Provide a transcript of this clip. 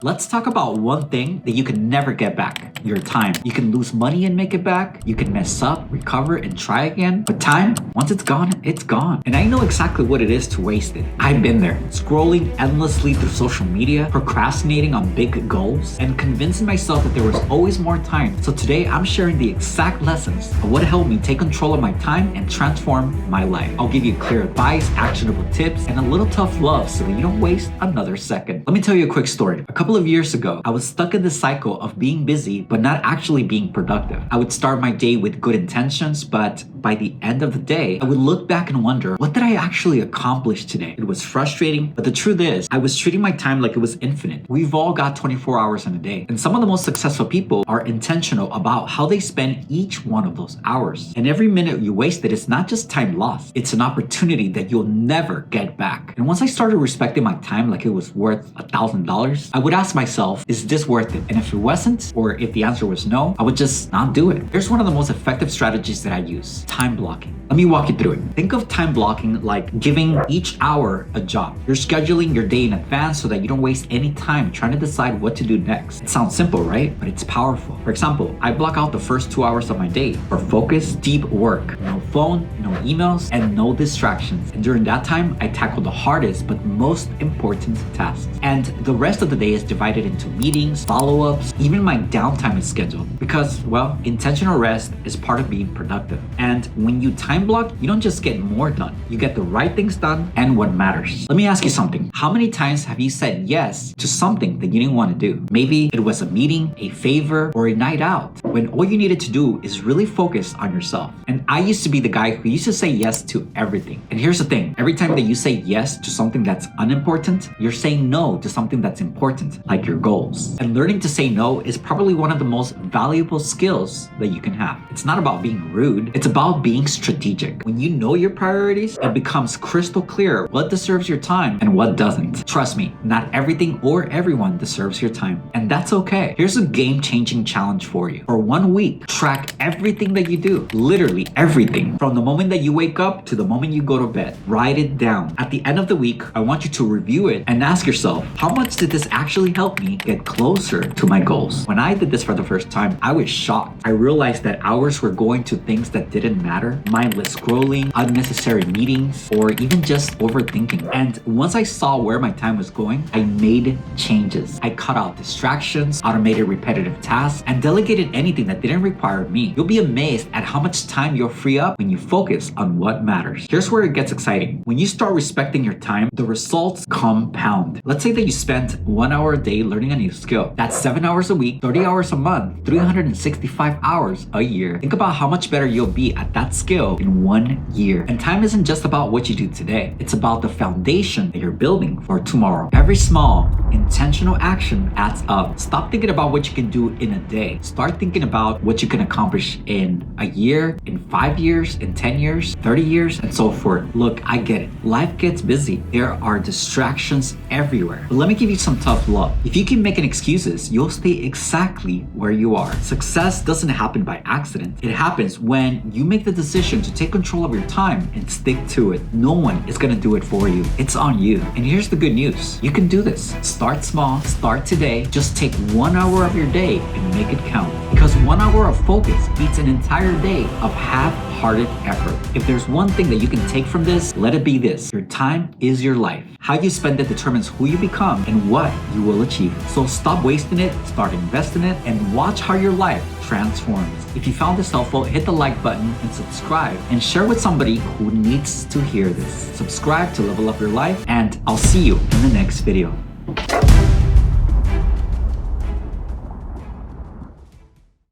Let's talk about one thing that you can never get back, your time. You can lose money and make it back. You can mess up, recover, and try again. But time, once it's gone, it's gone. And I know exactly what it is to waste it. I've been there, scrolling endlessly through social media, procrastinating on big goals, and convincing myself that there was always more time. So today, I'm sharing the exact lessons of what helped me take control of my time and transform my life. I'll give you clear advice, actionable tips, and a little tough love so that you don't waste another second. Let me tell you a quick story. A couple of years ago, I was stuck in the cycle of being busy but not actually being productive. I would start my day with good intentions, but by the end of the day, I would look back and wonder, what did I actually accomplish today? It was frustrating, but the truth is, I was treating my time like it was infinite. We've all got 24 hours in a day, and some of the most successful people are intentional about how they spend each one of those hours. And every minute you wasted is not just time lost, it's an opportunity that you'll never get back. And once I started respecting my time like it was worth $1,000, I would ask myself, is this worth it? And if it wasn't, or if the answer was no, I would just not do it. Here's one of the most effective strategies that I use: time blocking. Let me walk you through it. Think of time blocking like giving each hour a job. You're scheduling your day in advance so that you don't waste any time trying to decide what to do next. It sounds simple, right? But it's powerful. For example, I block out the first 2 hours of my day for focused, deep work. No phone, no emails, and no distractions. And during that time, I tackle the hardest but most important tasks. And the rest of the day is divided into meetings, follow-ups, even my downtime is scheduled. Because, well, intentional rest is part of being productive. And when you time block, you don't just get more done. You get the right things done and what matters. Let me ask you something. How many times have you said yes to something that you didn't want to do? Maybe it was a meeting, a favor, or a night out, when all you needed to do is really focus on yourself. And I used to be the guy who used to say yes to everything. And here's the thing. Every time that you say yes to something that's unimportant, you're saying no to something that's important, like your goals. And learning to say no is probably one of the most valuable skills that you can have. It's not about being rude. It's about being strategic. When you know your priorities, it becomes crystal clear what deserves your time and what doesn't. Trust me, not everything or everyone deserves your time. And that's okay. Here's a game-changing challenge for you. For 1 week, track everything that you do. Literally everything. From the moment that you wake up to the moment you go to bed. Write it down. At the end of the week, I want you to review it and ask yourself, how much did this actually help me get closer to my goals? When I did this for the first time, I was shocked. I realized that hours were going to things that didn't matter. Mindless scrolling, unnecessary meetings, or even just overthinking. And once I saw where my time was going, I made changes. I cut out distractions, automated repetitive tasks, and delegated anything that didn't require me. You'll be amazed at how much time you'll free up when you focus on what matters. Here's where it gets exciting. When you start respecting your time, the results compound. Let's say that you spent 1 hour a day learning a new skill. That's 7 hours a week, 30 hours a month, 365 hours a year. Think about how much better you'll be at that skill in 1 year. And time isn't just about what you do today. It's about the foundation that you're building for tomorrow. Every small, intentional action adds up. Stop thinking about what you can do in a day. Start thinking about what you can accomplish in a year, in 5 years, in 10 years, 30 years, and so forth. Look, I get it. Life gets busy. There are distractions everywhere. But let me give you some tough love. If you keep making excuses, you'll stay exactly where you are. Success doesn't happen by accident. It happens when you make the decision to take control of your time and stick to it. No one is gonna do it for you. It's on you. And here's the good news. You can do this. Start small, start today. Just take 1 hour of your day and make it count. Because 1 hour of focus beats an entire day of half-hearted effort. If there's one thing that you can take from this, let it be this: your time is your life. How you spend it determines who you become and what you will achieve. So stop wasting it, start investing it, and watch how your life transforms. If you found this helpful, hit the like button and subscribe, and share with somebody who needs to hear this. Subscribe to level up your life, and I'll see you in the next video.